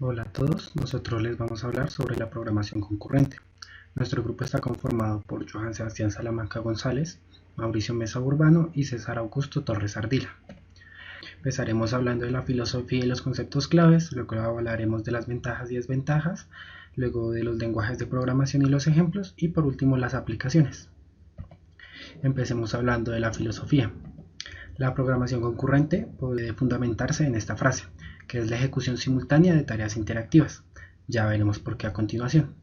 Hola a todos, nosotros les vamos a hablar sobre la programación concurrente. Nuestro grupo está conformado por Johan Sebastián Salamanca González, Mauricio Mesa Urbano y César Augusto Torres Ardila. Empezaremos hablando de la filosofía y los conceptos claves, luego hablaremos de las ventajas y desventajas, luego de los lenguajes de programación y los ejemplos y por último las aplicaciones. Empecemos hablando de la filosofía. La programación concurrente puede fundamentarse en esta frase, que es la ejecución simultánea de tareas interactivas. Ya veremos por qué a continuación.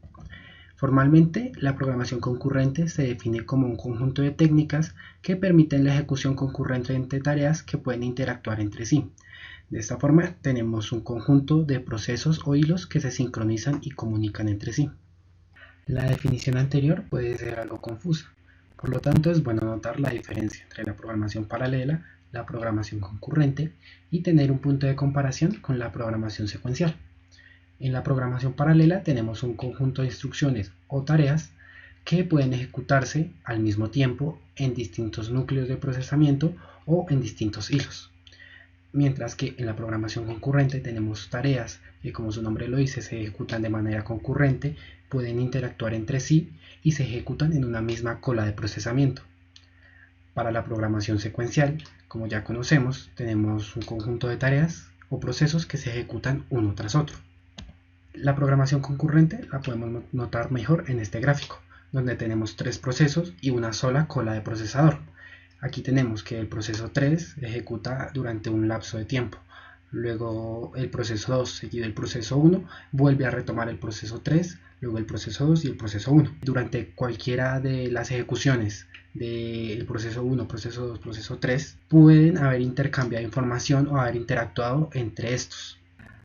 Formalmente, la programación concurrente se define como un conjunto de técnicas que permiten la ejecución concurrente entre tareas que pueden interactuar entre sí. De esta forma, tenemos un conjunto de procesos o hilos que se sincronizan y comunican entre sí. La definición anterior puede ser algo confusa, por lo tanto es bueno notar la diferencia entre la programación paralela, la programación concurrente y tener un punto de comparación con la programación secuencial. En la programación paralela tenemos un conjunto de instrucciones o tareas que pueden ejecutarse al mismo tiempo en distintos núcleos de procesamiento o en distintos hilos. Mientras que en la programación concurrente tenemos tareas que, como su nombre lo dice, se ejecutan de manera concurrente, pueden interactuar entre sí y se ejecutan en una misma cola de procesamiento. Para la programación secuencial, como ya conocemos, tenemos un conjunto de tareas o procesos que se ejecutan uno tras otro. La programación concurrente la podemos notar mejor en este gráfico, donde tenemos tres procesos y una sola cola de procesador. Aquí tenemos que el proceso 3 ejecuta durante un lapso de tiempo. Luego el proceso 2 seguido del proceso 1 vuelve a retomar el proceso 3, luego el proceso 2 y el proceso 1. Durante cualquiera de las ejecuciones del proceso 1, proceso 2, proceso 3 pueden haber intercambiado información o haber interactuado entre estos.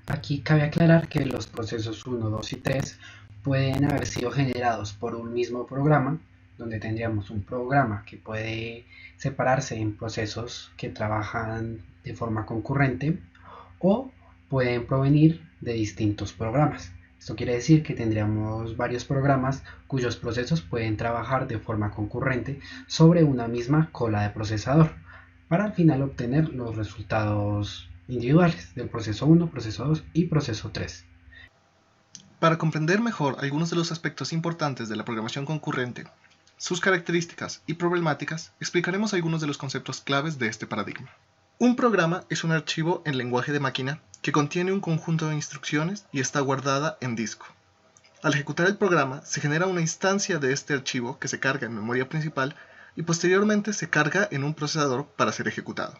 Aquí cabe aclarar que los procesos 1, 2 y 3 pueden haber sido generados por un mismo programa, donde tendríamos un programa que puede separarse en procesos que trabajan de forma concurrente o pueden provenir de distintos programas. Esto quiere decir que tendríamos varios programas cuyos procesos pueden trabajar de forma concurrente sobre una misma cola de procesador para al final obtener los resultados individuales del proceso 1, proceso 2 y proceso 3. Para comprender mejor algunos de los aspectos importantes de la programación concurrente, sus características y problemáticas, explicaremos algunos de los conceptos claves de este paradigma. Un programa es un archivo en lenguaje de máquina que contiene un conjunto de instrucciones y está guardada en disco. Al ejecutar el programa, se genera una instancia de este archivo que se carga en memoria principal y posteriormente se carga en un procesador para ser ejecutado.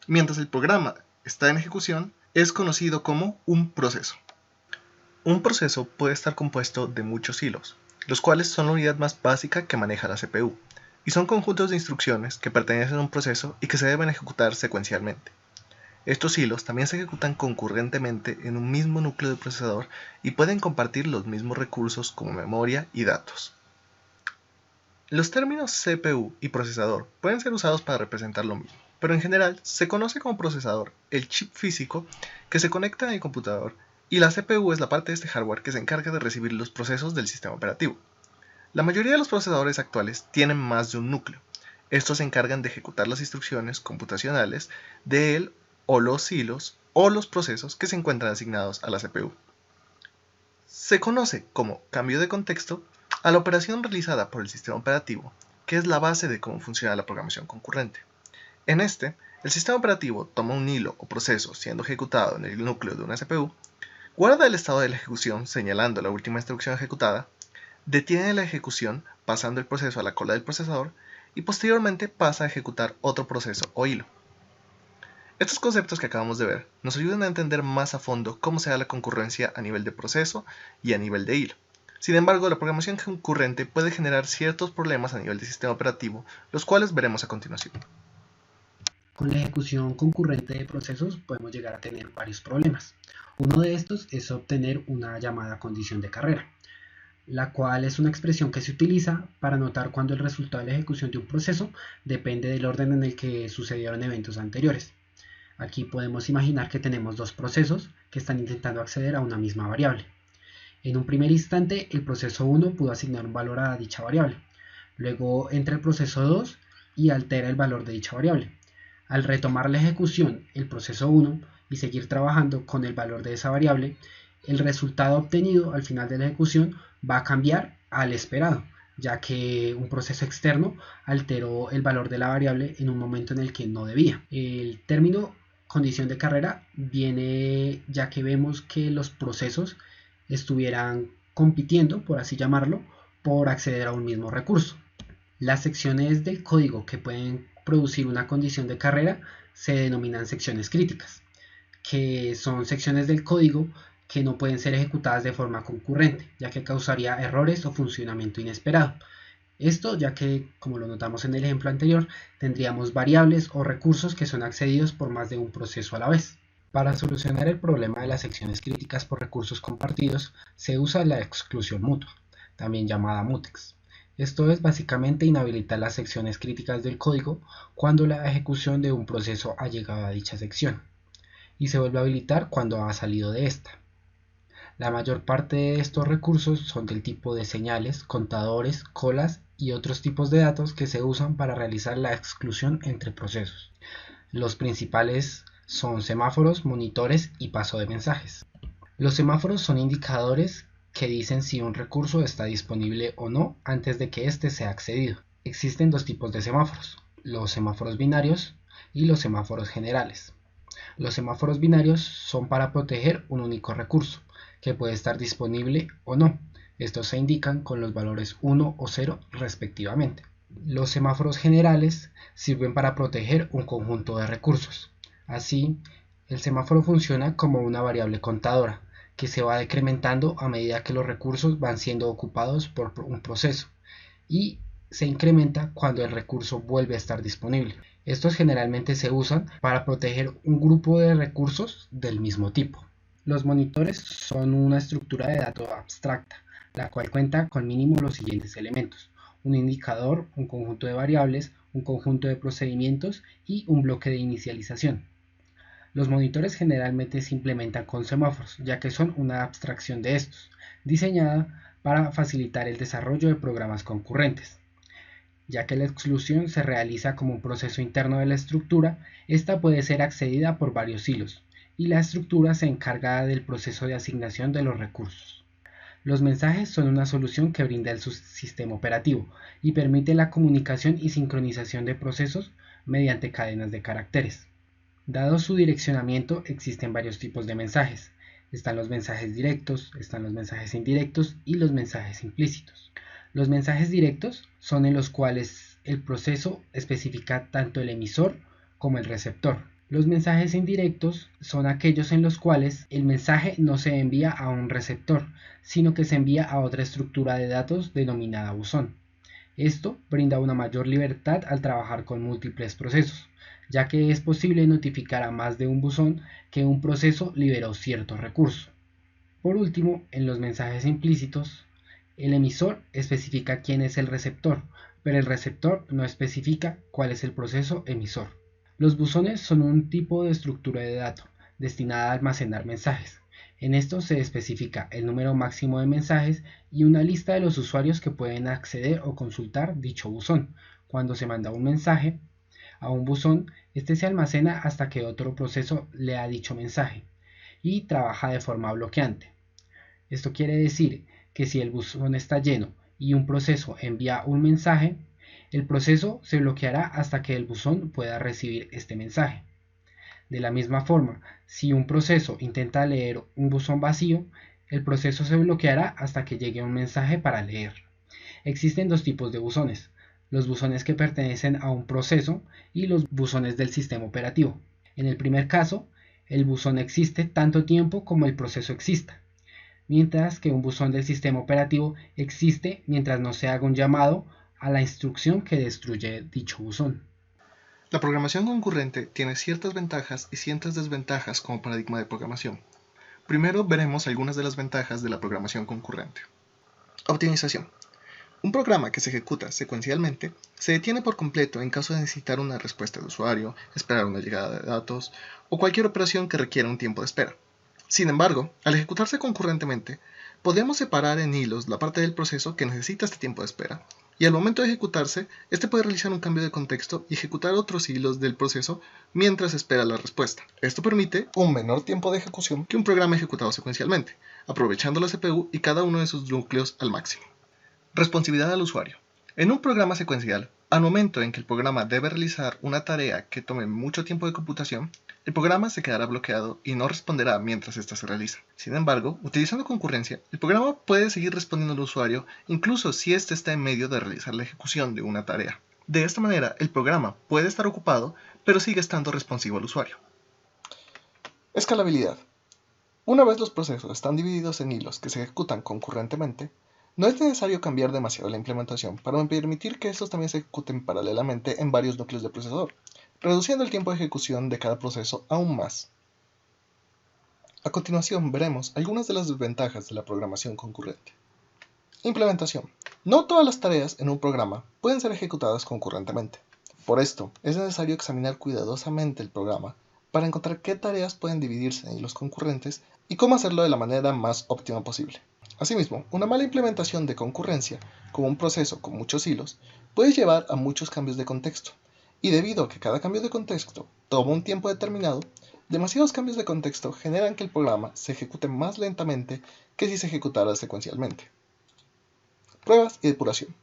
Mientras el programa está en ejecución, es conocido como un proceso. Un proceso puede estar compuesto de muchos hilos, los cuales son la unidad más básica que maneja la CPU, y son conjuntos de instrucciones que pertenecen a un proceso y que se deben ejecutar secuencialmente. Estos hilos también se ejecutan concurrentemente en un mismo núcleo de procesador y pueden compartir los mismos recursos como memoria y datos. Los términos CPU y procesador pueden ser usados para representar lo mismo, pero en general se conoce como procesador el chip físico que se conecta en el computador y la CPU es la parte de este hardware que se encarga de recibir los procesos del sistema operativo. La mayoría de los procesadores actuales tienen más de un núcleo. Estos se encargan de ejecutar las instrucciones computacionales de él o los hilos o los procesos que se encuentran asignados a la CPU. Se conoce como cambio de contexto a la operación realizada por el sistema operativo, que es la base de cómo funciona la programación concurrente. En este, el sistema operativo toma un hilo o proceso siendo ejecutado en el núcleo de una CPU, guarda el estado de la ejecución señalando la última instrucción ejecutada, detiene la ejecución pasando el proceso a la cola del procesador y posteriormente pasa a ejecutar otro proceso o hilo. Estos conceptos que acabamos de ver nos ayudan a entender más a fondo cómo se da la concurrencia a nivel de proceso y a nivel de hilo. Sin embargo, la programación concurrente puede generar ciertos problemas a nivel del sistema operativo, los cuales veremos a continuación. Con la ejecución concurrente de procesos podemos llegar a tener varios problemas. Uno de estos es obtener una llamada condición de carrera, la cual es una expresión que se utiliza para notar cuando el resultado de la ejecución de un proceso depende del orden en el que sucedieron eventos anteriores. Aquí podemos imaginar que tenemos dos procesos que están intentando acceder a una misma variable. En un primer instante, el proceso 1 pudo asignar un valor a dicha variable. Luego entra el proceso 2 y altera el valor de dicha variable. Al retomar la ejecución el proceso 1 y seguir trabajando con el valor de esa variable, el resultado obtenido al final de la ejecución va a cambiar al esperado, ya que un proceso externo alteró el valor de la variable en un momento en el que no debía. El término condición de carrera viene ya que vemos que los procesos estuvieran compitiendo, por así llamarlo, por acceder a un mismo recurso. Las secciones del código que pueden producir una condición de carrera se denominan secciones críticas, que son secciones del código que no pueden ser ejecutadas de forma concurrente, ya que causaría errores o funcionamiento inesperado. Esto ya que, como lo notamos en el ejemplo anterior, tendríamos variables o recursos que son accedidos por más de un proceso a la vez. Para solucionar el problema de las secciones críticas por recursos compartidos, se usa la exclusión mutua, también llamada mutex. Esto es básicamente inhabilitar las secciones críticas del código cuando la ejecución de un proceso ha llegado a dicha sección, y se vuelve a habilitar cuando ha salido de esta. La mayor parte de estos recursos son del tipo de señales, contadores, colas y otros tipos de datos que se usan para realizar la exclusión entre procesos. Los principales son semáforos, monitores y paso de mensajes. Los semáforos son indicadores que dicen si un recurso está disponible o no antes de que éste sea accedido. Existen dos tipos de semáforos, los semáforos binarios y los semáforos generales. Los semáforos binarios son para proteger un único recurso, que puede estar disponible o no. Estos se indican con los valores 1 o 0 respectivamente. Los semáforos generales sirven para proteger un conjunto de recursos. Así, el semáforo funciona como una variable contadora, que se va decrementando a medida que los recursos van siendo ocupados por un proceso, y se incrementa cuando el recurso vuelve a estar disponible. Estos generalmente se usan para proteger un grupo de recursos del mismo tipo. Los monitores son una estructura de datos abstracta, la cual cuenta con mínimo los siguientes elementos: un indicador, un conjunto de variables, un conjunto de procedimientos y un bloque de inicialización. Los monitores generalmente se implementan con semáforos, ya que son una abstracción de estos, diseñada para facilitar el desarrollo de programas concurrentes. Ya que la exclusión se realiza como un proceso interno de la estructura, esta puede ser accedida por varios hilos, y la estructura se encarga del proceso de asignación de los recursos. Los mensajes son una solución que brinda el sistema operativo y permite la comunicación y sincronización de procesos mediante cadenas de caracteres. Dado su direccionamiento, existen varios tipos de mensajes. Están los mensajes directos, están los mensajes indirectos y los mensajes implícitos. Los mensajes directos son en los cuales el proceso especifica tanto el emisor como el receptor. Los mensajes indirectos son aquellos en los cuales el mensaje no se envía a un receptor, sino que se envía a otra estructura de datos denominada buzón. Esto brinda una mayor libertad al trabajar con múltiples procesos, ya que es posible notificar a más de un buzón que un proceso liberó cierto recurso. Por último, en los mensajes implícitos, el emisor especifica quién es el receptor, pero el receptor no especifica cuál es el proceso emisor. Los buzones son un tipo de estructura de datos destinada a almacenar mensajes. En esto se especifica el número máximo de mensajes y una lista de los usuarios que pueden acceder o consultar dicho buzón. Cuando se manda un mensaje a un buzón, este se almacena hasta que otro proceso lea dicho mensaje y trabaja de forma bloqueante. Esto quiere decir que si el buzón está lleno y un proceso envía un mensaje, el proceso se bloqueará hasta que el buzón pueda recibir este mensaje. De la misma forma, si un proceso intenta leer un buzón vacío, el proceso se bloqueará hasta que llegue un mensaje para leer. Existen dos tipos de buzones: los buzones que pertenecen a un proceso y los buzones del sistema operativo. En el primer caso, el buzón existe tanto tiempo como el proceso exista, mientras que un buzón del sistema operativo existe mientras no se haga un llamado a la instrucción que destruye dicho buzón. La programación concurrente tiene ciertas ventajas y ciertas desventajas como paradigma de programación. Primero veremos algunas de las ventajas de la programación concurrente. Optimización. Un programa que se ejecuta secuencialmente se detiene por completo en caso de necesitar una respuesta de usuario, esperar una llegada de datos o cualquier operación que requiera un tiempo de espera. Sin embargo, al ejecutarse concurrentemente, podemos separar en hilos la parte del proceso que necesita este tiempo de espera y al momento de ejecutarse, este puede realizar un cambio de contexto y ejecutar otros hilos del proceso mientras espera la respuesta. Esto permite un menor tiempo de ejecución que un programa ejecutado secuencialmente, aprovechando la CPU y cada uno de sus núcleos al máximo. Responsividad al usuario. En un programa secuencial, al momento en que el programa debe realizar una tarea que tome mucho tiempo de computación, el programa se quedará bloqueado y no responderá mientras ésta se realiza. Sin embargo, utilizando concurrencia, el programa puede seguir respondiendo al usuario incluso si éste está en medio de realizar la ejecución de una tarea. De esta manera, el programa puede estar ocupado, pero sigue estando responsivo al usuario. Escalabilidad. Una vez los procesos están divididos en hilos que se ejecutan concurrentemente, no es necesario cambiar demasiado la implementación para permitir que estos también se ejecuten paralelamente en varios núcleos de procesador, reduciendo el tiempo de ejecución de cada proceso aún más. A continuación veremos algunas de las desventajas de la programación concurrente. Implementación. No todas las tareas en un programa pueden ser ejecutadas concurrentemente. Por esto, es necesario examinar cuidadosamente el programa para encontrar qué tareas pueden dividirse en hilos concurrentes y cómo hacerlo de la manera más óptima posible. Asimismo, una mala implementación de concurrencia, como un proceso con muchos hilos, puede llevar a muchos cambios de contexto, y debido a que cada cambio de contexto toma un tiempo determinado, demasiados cambios de contexto generan que el programa se ejecute más lentamente que si se ejecutara secuencialmente. Pruebas y depuración.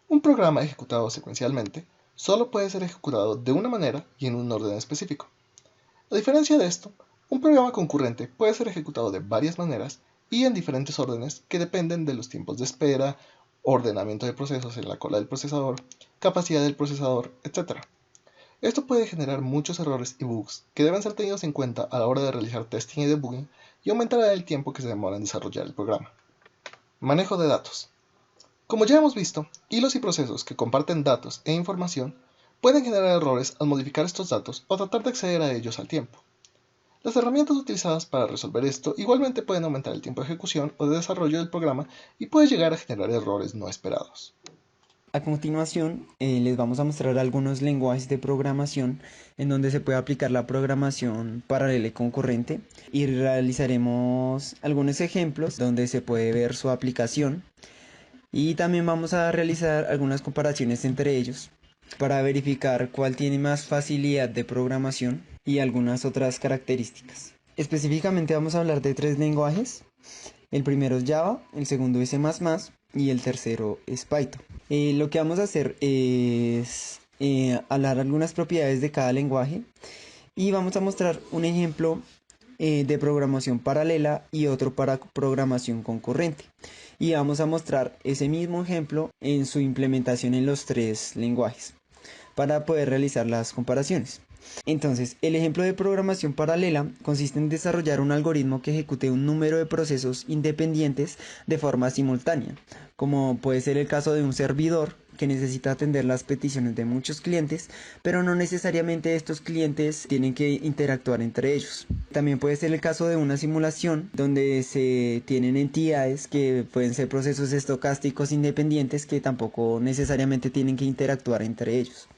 Un programa ejecutado secuencialmente solo puede ser ejecutado de una manera y en un orden específico. A diferencia de esto, un programa concurrente puede ser ejecutado de varias maneras y en diferentes órdenes que dependen de los tiempos de espera, ordenamiento de procesos en la cola del procesador, capacidad del procesador, etc. Esto puede generar muchos errores y bugs que deben ser tenidos en cuenta a la hora de realizar testing y debugging y aumentará el tiempo que se demora en desarrollar el programa. Manejo de datos. Como ya hemos visto, hilos y procesos que comparten datos e información pueden generar errores al modificar estos datos o tratar de acceder a ellos al tiempo. Las herramientas utilizadas para resolver esto igualmente pueden aumentar el tiempo de ejecución o de desarrollo del programa y puede llegar a generar errores no esperados. A continuación, les vamos a mostrar algunos lenguajes de programación en donde se puede aplicar la programación paralela y concurrente y realizaremos algunos ejemplos donde se puede ver su aplicación y también vamos a realizar algunas comparaciones entre ellos para verificar cuál tiene más facilidad de programación y algunas otras características. Específicamente vamos a hablar de 3 lenguajes. El primero es Java, el segundo es C++ y el tercero es Python. Lo que vamos a hacer es hablar algunas propiedades de cada lenguaje y vamos a mostrar un ejemplo de programación paralela y otro para programación concurrente. Y vamos a mostrar ese mismo ejemplo en su implementación en los 3 lenguajes para poder realizar las comparaciones. Entonces, el ejemplo de programación paralela consiste en desarrollar un algoritmo que ejecute un número de procesos independientes de forma simultánea, como puede ser el caso de un servidor que necesita atender las peticiones de muchos clientes, pero no necesariamente estos clientes tienen que interactuar entre ellos. También puede ser el caso de una simulación donde se tienen entidades que pueden ser procesos estocásticos independientes que tampoco necesariamente tienen que interactuar entre ellos.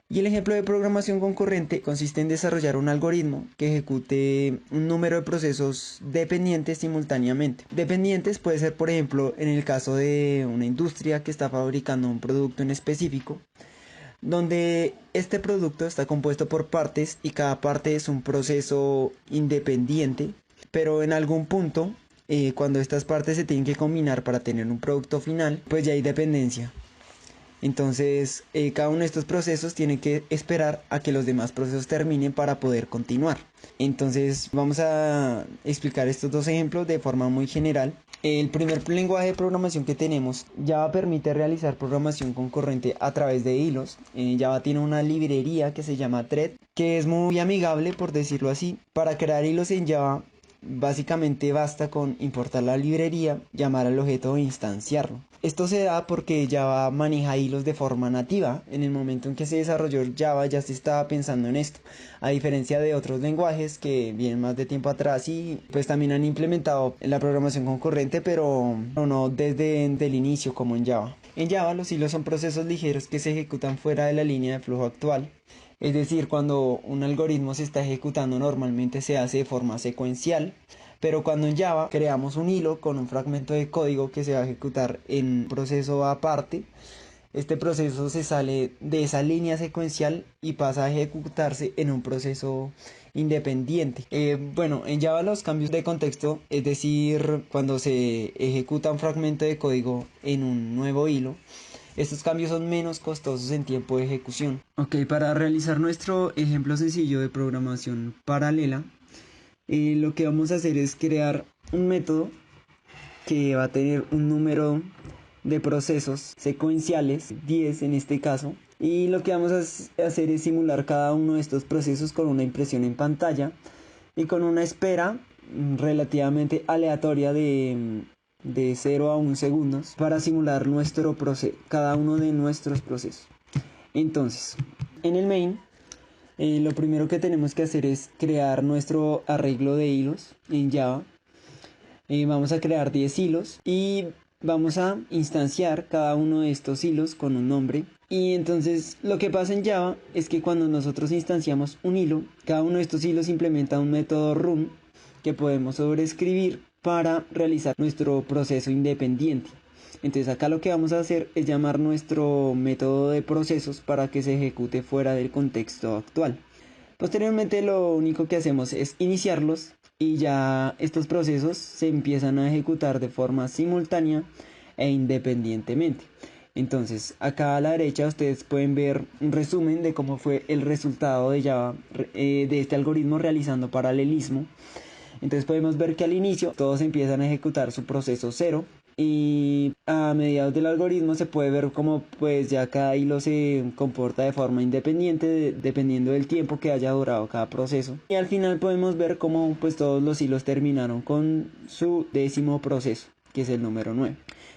Y el ejemplo de programación concurrente consiste en desarrollar un algoritmo que ejecute un número de procesos dependientes simultáneamente. Dependientes puede ser, por ejemplo, en el caso de una industria que está fabricando un producto en específico, donde este producto está compuesto por partes y cada parte es un proceso independiente, pero en algún punto, cuando estas partes se tienen que combinar para tener un producto final, pues ya hay dependencia. Entonces, cada uno de estos procesos tiene que esperar a que los demás procesos terminen para poder continuar. Entonces, vamos a explicar estos 2 ejemplos de forma muy general. El primer lenguaje de programación que tenemos, Java, permite realizar programación concurrente a través de hilos. Java tiene una librería que se llama Thread, que es muy amigable, por decirlo así. Para crear hilos en Java, básicamente basta con importar la librería, llamar al objeto e instanciarlo. Esto se da porque Java maneja hilos de forma nativa. En el momento en que se desarrolló Java ya se estaba pensando en esto, a diferencia de otros lenguajes que vienen más de tiempo atrás y pues también han implementado la programación concurrente, pero no desde el inicio como en Java. En Java los hilos son procesos ligeros que se ejecutan fuera de la línea de flujo actual. Es decir, cuando un algoritmo se está ejecutando normalmente se hace de forma secuencial, Pero cuando en Java creamos un hilo con un fragmento de código que se va a ejecutar en un proceso aparte, este proceso se sale de esa línea secuencial y pasa a ejecutarse en un proceso independiente. Bueno, en Java los cambios de contexto, es decir, cuando se ejecuta un fragmento de código en un nuevo hilo, estos cambios son menos costosos en tiempo de ejecución. Ok, para realizar nuestro ejemplo sencillo de programación paralela, lo que vamos a hacer es crear un método que va a tener un número de procesos secuenciales, 10 en este caso, y lo que vamos a hacer es simular cada uno de estos procesos con una impresión en pantalla y con una espera relativamente aleatoria de 0 a 1 segundos para simular cada uno de nuestros procesos. Entonces, en el main, lo primero que tenemos que hacer es crear nuestro arreglo de hilos en Java. Vamos a crear 10 hilos y vamos a instanciar cada uno de estos hilos con un nombre. Y entonces lo que pasa en Java es que cuando nosotros instanciamos un hilo, cada uno de estos hilos implementa un método run que podemos sobreescribir para realizar nuestro proceso independiente. Entonces acá lo que vamos a hacer es llamar nuestro método de procesos para que se ejecute fuera del contexto actual. Posteriormente lo único que hacemos es iniciarlos y ya estos procesos se empiezan a ejecutar de forma simultánea e independientemente. Entonces acá a la derecha ustedes pueden ver un resumen de cómo fue el resultado de Java de este algoritmo realizando paralelismo. Entonces podemos ver que al inicio todos empiezan a ejecutar su proceso 0 y a mediados del algoritmo se puede ver cómo pues ya cada hilo se comporta de forma independiente dependiendo del tiempo que haya durado cada proceso. Y al final podemos ver cómo pues todos los hilos terminaron con su 10º proceso, que es el número 9.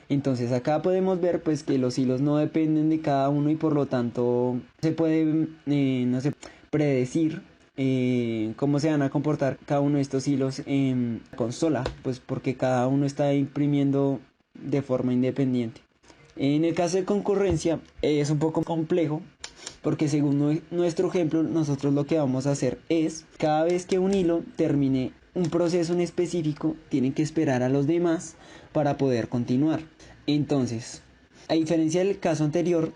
Entonces acá podemos ver pues que los hilos no dependen de cada uno y por lo tanto se puede predecir cómo se van a comportar cada uno de estos hilos en consola, pues porque cada uno está imprimiendo de forma independiente. En el caso de concurrencia es un poco complejo porque según nuestro ejemplo nosotros lo que vamos a hacer es cada vez que un hilo termine un proceso en específico tiene que esperar a los demás para poder continuar. Entonces, a diferencia del caso anterior,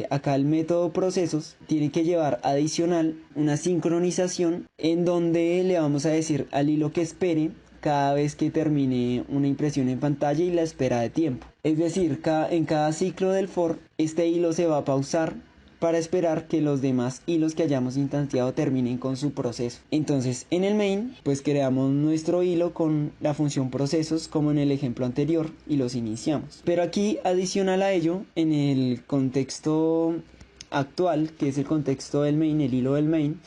acá el método procesos tiene que llevar adicional una sincronización en donde le vamos a decir al hilo que espere cada vez que termine una impresión en pantalla y la espera de tiempo. Es decir, en cada ciclo del for, este hilo se va a pausar para esperar que los demás hilos que hayamos instanciado terminen con su proceso. Entonces en el main pues creamos nuestro hilo con la función procesos como en el ejemplo anterior y los iniciamos. Pero aquí adicional a ello, en el contexto actual, que es el contexto del main, el hilo del main,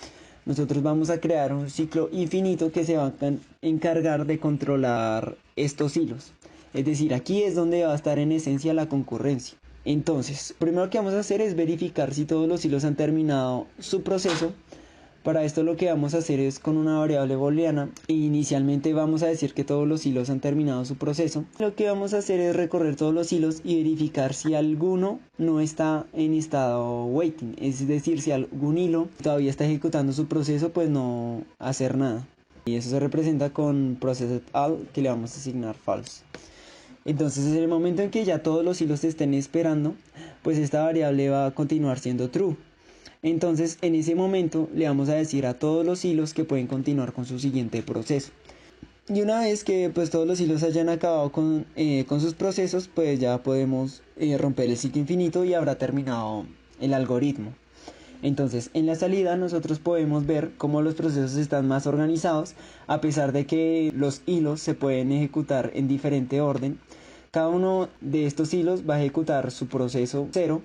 nosotros vamos a crear un ciclo infinito que se va a encargar de controlar estos hilos. Es decir, aquí es donde va a estar en esencia la concurrencia. Entonces, primero que vamos a hacer es verificar si todos los hilos han terminado su proceso. Para esto lo que vamos a hacer es con una variable booleana. Inicialmente vamos a decir que todos los hilos han terminado su proceso. Lo que vamos a hacer es recorrer todos los hilos y verificar si alguno no está en estado waiting. Es decir, si algún hilo todavía está ejecutando su proceso, pues no hacer nada. Y eso se representa con processed_all, que le vamos a asignar false. Entonces en el momento en que ya todos los hilos estén esperando, pues esta variable va a continuar siendo true. Entonces en ese momento le vamos a decir a todos los hilos que pueden continuar con su siguiente proceso. Y una vez que pues todos los hilos hayan acabado con sus procesos, pues ya podemos romper el ciclo infinito y habrá terminado el algoritmo. Entonces en la salida nosotros podemos ver cómo los procesos están más organizados a pesar de que los hilos se pueden ejecutar en diferente orden. Cada uno de estos hilos va a ejecutar su proceso 0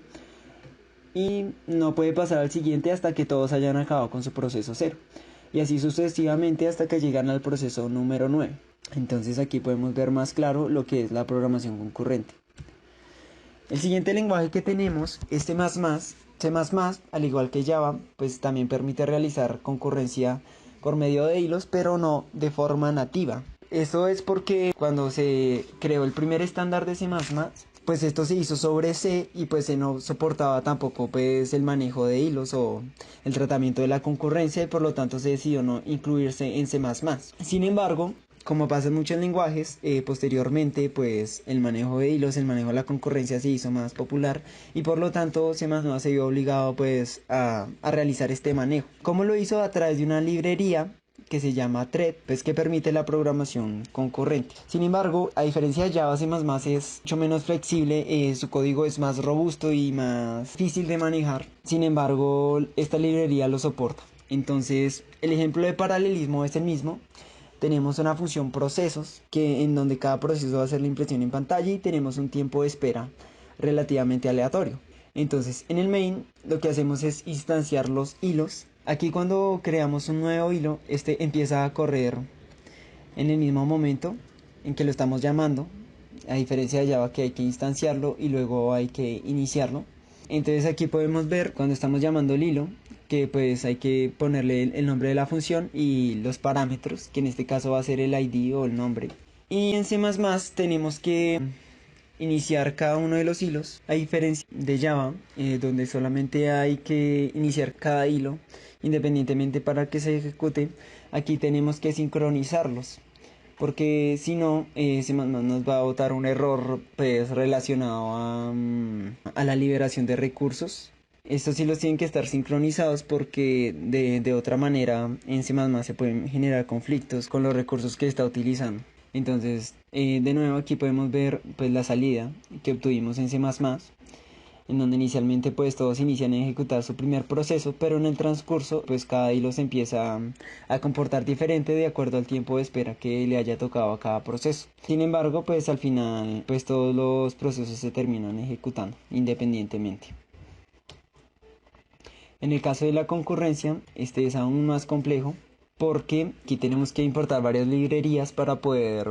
y no puede pasar al siguiente hasta que todos hayan acabado con su proceso 0 y así sucesivamente hasta que llegan al proceso número 9. Entonces aquí podemos ver más claro lo que es la programación concurrente. El siguiente lenguaje que tenemos es C++. C++, al igual que Java, pues también permite realizar concurrencia por medio de hilos, pero no de forma nativa. Eso es porque cuando se creó el primer estándar de C++, pues esto se hizo sobre C y pues se no soportaba tampoco pues el manejo de hilos o el tratamiento de la concurrencia y por lo tanto se decidió no incluirse en C++. Sin embargo, Como pasa en muchos lenguajes, posteriormente pues el manejo de hilos, el manejo de la concurrencia se hizo más popular y por lo tanto C++ se vio obligado pues a realizar este manejo. ¿Cómo lo hizo? A través de una librería que se llama Thread, pues que permite la programación concurrente. Sin embargo, a diferencia de Java, C++ es mucho menos flexible, su código es más robusto y más difícil de manejar. Sin embargo, esta librería lo soporta. Entonces, el ejemplo de paralelismo es el mismo. Tenemos una función procesos, en donde cada proceso va a hacer la impresión en pantalla y tenemos un tiempo de espera relativamente aleatorio. Entonces, en el main lo que hacemos es instanciar los hilos. Aquí cuando creamos un nuevo hilo, este empieza a correr en el mismo momento en que lo estamos llamando, a diferencia de Java que hay que instanciarlo y luego hay que iniciarlo. Entonces aquí podemos ver cuando estamos llamando el hilo que pues hay que ponerle el nombre de la función y los parámetros, que en este caso va a ser el ID o el nombre. Y en C++ tenemos que iniciar cada uno de los hilos, a diferencia de Java, donde solamente hay que iniciar cada hilo independientemente para que se ejecute. Aquí tenemos que sincronizarlos, porque si no, C++ nos va a botar un error pues relacionado a la liberación de recursos. Estos hilos tienen que estar sincronizados porque de otra manera en C++ se pueden generar conflictos con los recursos que está utilizando. Entonces, de nuevo aquí podemos ver pues la salida que obtuvimos en C++, en donde inicialmente pues todos inician a ejecutar su primer proceso, pero en el transcurso pues cada hilo se empieza a comportar diferente de acuerdo al tiempo de espera que le haya tocado a cada proceso. Sin embargo, pues al final pues todos los procesos se terminan ejecutando independientemente. En el caso de la concurrencia, este es aún más complejo porque aquí tenemos que importar varias librerías para poder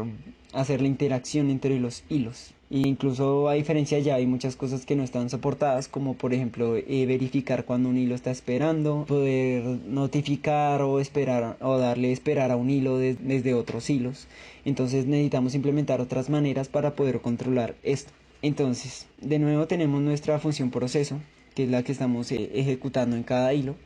hacer la interacción entre los hilos. E incluso a diferencia ya hay muchas cosas que no están soportadas, como por ejemplo verificar cuando un hilo está esperando, poder notificar o esperar o darle esperar a un hilo desde otros hilos. Entonces necesitamos implementar otras maneras para poder controlar esto. Entonces, de nuevo tenemos nuestra función proceso, que es la que estamos ejecutando en cada hilo.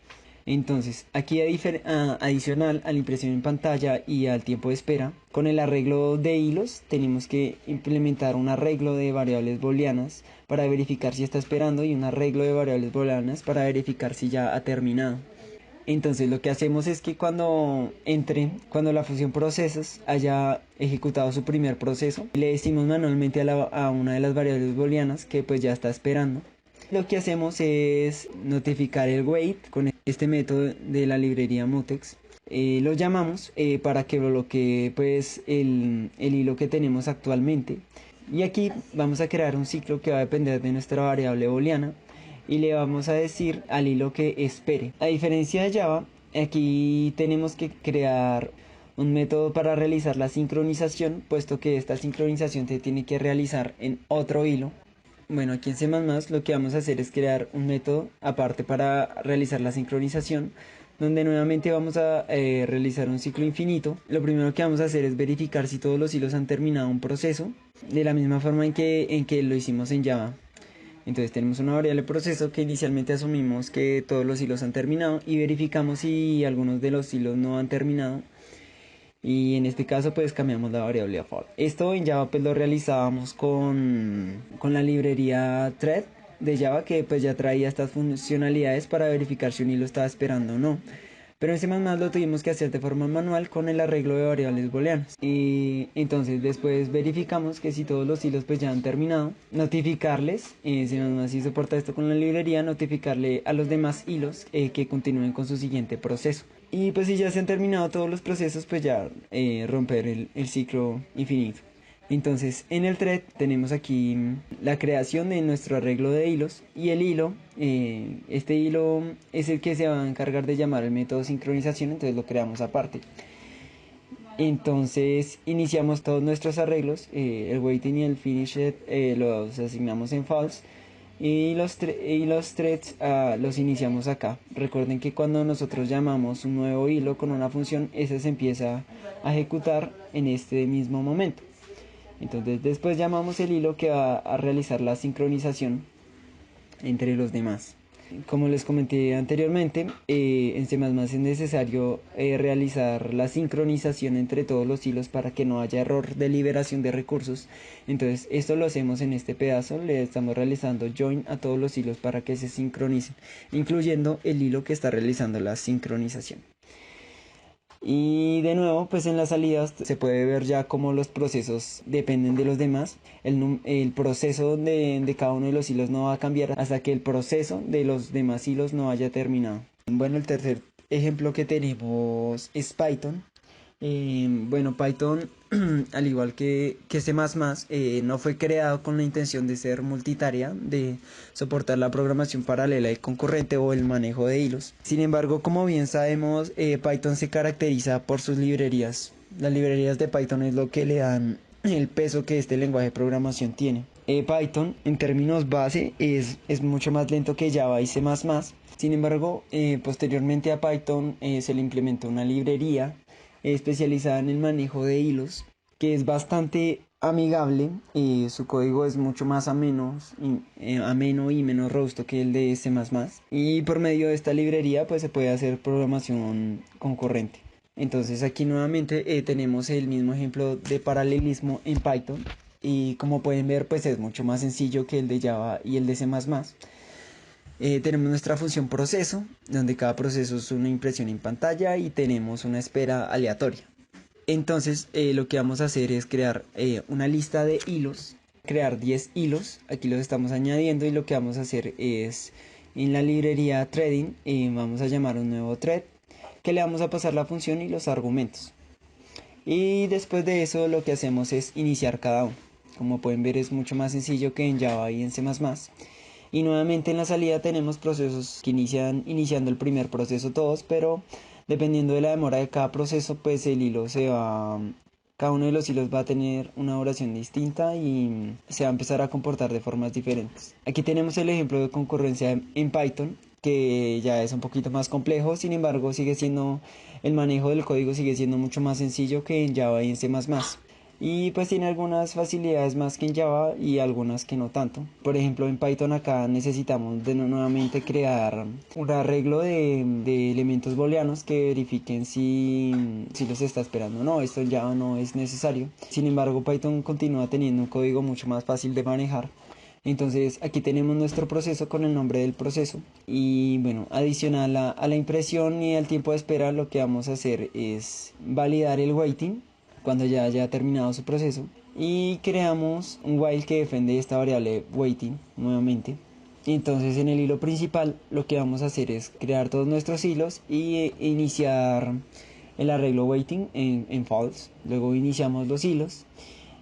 Entonces, aquí adicional a la impresión en pantalla y al tiempo de espera, con el arreglo de hilos tenemos que implementar un arreglo de variables booleanas para verificar si está esperando y un arreglo de variables booleanas para verificar si ya ha terminado. Entonces lo que hacemos es que cuando la función procesos haya ejecutado su primer proceso, le decimos manualmente a una de las variables booleanas que pues ya está esperando. Lo que hacemos es notificar el wait con este método de la librería mutex. Lo llamamos para que bloquee pues el hilo que tenemos actualmente. Y aquí vamos a crear un ciclo que va a depender de nuestra variable booleana y le vamos a decir al hilo que espere. A diferencia de Java, aquí tenemos que crear un método para realizar la sincronización, puesto que esta sincronización se tiene que realizar en otro hilo. Bueno, aquí en C++ lo que vamos a hacer es crear un método aparte para realizar la sincronización, donde nuevamente vamos a realizar un ciclo infinito. Lo primero que vamos a hacer es verificar si todos los hilos han terminado un proceso, de la misma forma en que lo hicimos en Java. Entonces tenemos una variable proceso que inicialmente asumimos que todos los hilos han terminado y verificamos si algunos de los hilos no han terminado. Y en este caso pues cambiamos la variable a false. Esto en Java pues lo realizábamos con la librería thread de Java, que pues ya traía estas funcionalidades para verificar si un hilo estaba esperando o no. Pero en C++ lo tuvimos que hacer de forma manual con el arreglo de variables booleanas. Y entonces después verificamos que si todos los hilos pues ya han terminado, notificarles, si soporta esto con la librería, notificarle a los demás hilos que continúen con su siguiente proceso. Y pues si ya se han terminado todos los procesos, pues ya romper el ciclo infinito. Entonces en el thread tenemos aquí la creación de nuestro arreglo de hilos y el hilo, este hilo es el que se va a encargar de llamar el método sincronización, entonces lo creamos aparte. Entonces iniciamos todos nuestros arreglos, el waiting y el finished los asignamos en false y los threads los iniciamos acá. Recuerden que cuando nosotros llamamos un nuevo hilo con una función, ese se empieza a ejecutar en este mismo momento. Entonces después llamamos el hilo que va a realizar la sincronización entre los demás. Como les comenté anteriormente, en C++ es necesario realizar la sincronización entre todos los hilos para que no haya error de liberación de recursos. Entonces esto lo hacemos en este pedazo, le estamos realizando join a todos los hilos para que se sincronicen, incluyendo el hilo que está realizando la sincronización. Y de nuevo, pues en las salidas se puede ver ya cómo los procesos dependen de los demás. El proceso de cada uno de los hilos no va a cambiar hasta que el proceso de los demás hilos no haya terminado. Bueno, el tercer ejemplo que tenemos es Python. Bueno, Python, al igual que C++, no fue creado con la intención de ser multitarea, de soportar la programación paralela y concurrente o el manejo de hilos. Sin embargo, como bien sabemos, Python se caracteriza por sus librerías. Las librerías de Python es lo que le dan el peso que este lenguaje de programación tiene. Python, en términos base, es mucho más lento que Java y C++. Sin embargo, posteriormente a Python se le implementó una librería especializada en el manejo de hilos, que es bastante amigable. Su código es mucho más ameno y menos robusto que el de C++, y por medio de esta librería pues se puede hacer programación concurrente. Entonces aquí nuevamente tenemos el mismo ejemplo de paralelismo en Python, y como pueden ver pues es mucho más sencillo que el de Java y el de C++. Tenemos nuestra función proceso, donde cada proceso es una impresión en pantalla, y tenemos una espera aleatoria. Entonces lo que vamos a hacer es crear una lista de hilos, crear 10 hilos, aquí los estamos añadiendo, y lo que vamos a hacer es en la librería threading vamos a llamar un nuevo thread, que le vamos a pasar la función y los argumentos. Y después de eso lo que hacemos es iniciar cada uno. Como pueden ver es mucho más sencillo que en Java y en C++. Y nuevamente en la salida tenemos procesos que iniciando el primer proceso todos, pero dependiendo de la demora de cada proceso, pues cada uno de los hilos va a tener una duración distinta y se va a empezar a comportar de formas diferentes. Aquí tenemos el ejemplo de concurrencia en Python, que ya es un poquito más complejo, sin embargo el manejo del código sigue siendo mucho más sencillo que en Java y en C++. Y pues tiene algunas facilidades más que en Java y algunas que no tanto. Por ejemplo, en Python acá necesitamos nuevamente crear un arreglo de elementos booleanos que verifiquen si los está esperando o no. Esto en Java no es necesario. Sin embargo, Python continúa teniendo un código mucho más fácil de manejar. Entonces aquí tenemos nuestro proceso con el nombre del proceso, y bueno, adicional a la impresión y al tiempo de espera, lo que vamos a hacer es validar el waiting cuando ya haya terminado su proceso, y creamos un while que defende esta variable waiting nuevamente. Entonces en el hilo principal lo que vamos a hacer es crear todos nuestros hilos y iniciar el arreglo waiting en false. Luego iniciamos los hilos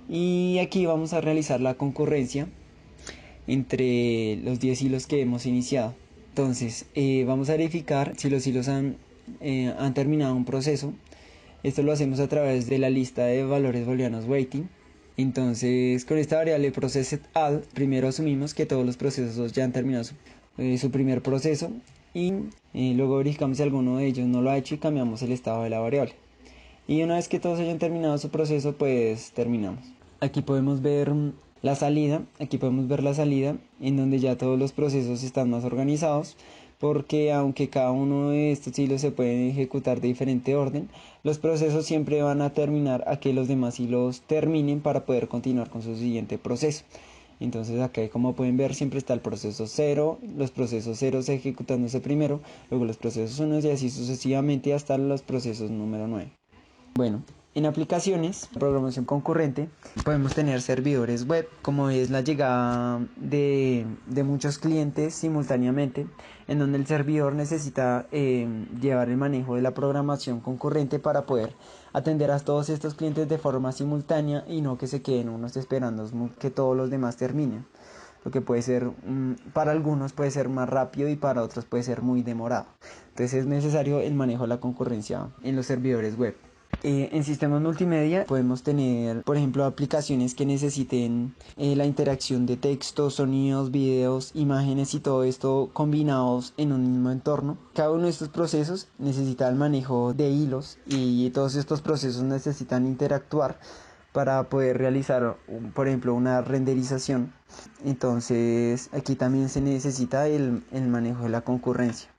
y aquí vamos a realizar la concurrencia entre los 10 hilos que hemos iniciado. Entonces vamos a verificar si los hilos han terminado un proceso. Esto lo hacemos a través de la lista de valores booleanos waiting. Entonces con esta variable processEdAll primero asumimos que todos los procesos ya han terminado su primer proceso, y luego verificamos si alguno de ellos no lo ha hecho y cambiamos el estado de la variable. Y una vez que todos hayan terminado su proceso, pues terminamos. Aquí podemos ver la salida, en donde ya todos los procesos están más organizados, porque aunque cada uno de estos hilos se pueden ejecutar de diferente orden, los procesos siempre van a terminar a que los demás hilos terminen para poder continuar con su siguiente proceso. Entonces acá, como pueden ver, siempre está el proceso 0, los procesos 0 ejecutándose primero, luego los procesos 1 y así sucesivamente hasta los procesos número 9. Bueno, en aplicaciones, programación concurrente, podemos tener servidores web, como es la llegada de muchos clientes simultáneamente, en donde el servidor necesita llevar el manejo de la programación concurrente para poder atender a todos estos clientes de forma simultánea y no que se queden unos esperando que todos los demás terminen. Lo que puede ser, para algunos puede ser más rápido y para otros puede ser muy demorado. Entonces es necesario el manejo de la concurrencia en los servidores web. En sistemas multimedia podemos tener, por ejemplo, aplicaciones que necesiten la interacción de textos, sonidos, videos, imágenes y todo esto combinados en un mismo entorno. Cada uno de estos procesos necesita el manejo de hilos y todos estos procesos necesitan interactuar para poder realizar, por ejemplo, una renderización. Entonces aquí también se necesita el manejo de la concurrencia.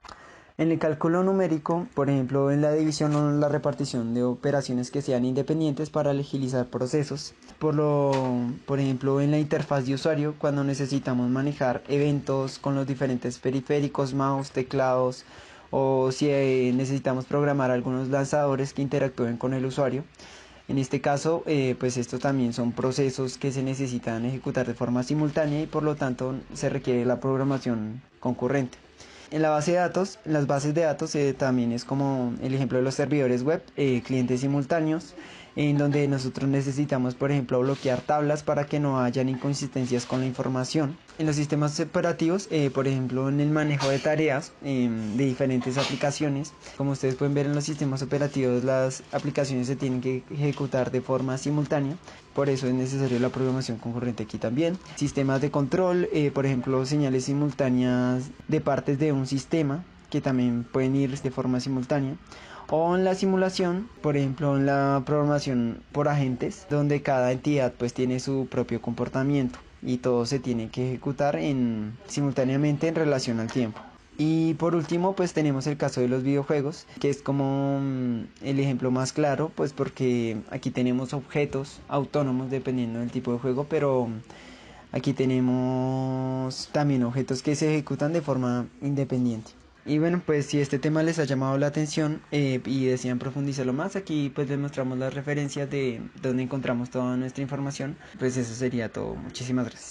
En el cálculo numérico, por ejemplo, en la división o la repartición de operaciones que sean independientes para agilizar procesos. Por ejemplo, en la interfaz de usuario, cuando necesitamos manejar eventos con los diferentes periféricos, mouse, teclados, o si necesitamos programar algunos lanzadores que interactúen con el usuario. En este caso, pues estos también son procesos que se necesitan ejecutar de forma simultánea y por lo tanto se requiere la programación concurrente. En la base de datos, en las bases de datos también es como el ejemplo de los servidores web, clientes simultáneos, en donde nosotros necesitamos, por ejemplo, bloquear tablas para que no hayan inconsistencias con la información. En los sistemas operativos, por ejemplo, en el manejo de tareas de diferentes aplicaciones, como ustedes pueden ver en los sistemas operativos, las aplicaciones se tienen que ejecutar de forma simultánea. Por eso es necesaria la programación concurrente aquí también. Sistemas de control, por ejemplo, señales simultáneas de partes de un sistema que también pueden ir de forma simultánea. O en la simulación, por ejemplo, en la programación por agentes, donde cada entidad pues tiene su propio comportamiento y todo se tiene que ejecutar simultáneamente en relación al tiempo. Y por último, pues tenemos el caso de los videojuegos, que es como el ejemplo más claro, pues porque aquí tenemos objetos autónomos dependiendo del tipo de juego, pero aquí tenemos también objetos que se ejecutan de forma independiente. Y bueno, pues si este tema les ha llamado la atención y desean profundizarlo más, aquí pues les mostramos las referencias de donde encontramos toda nuestra información. Pues eso sería todo. Muchísimas gracias.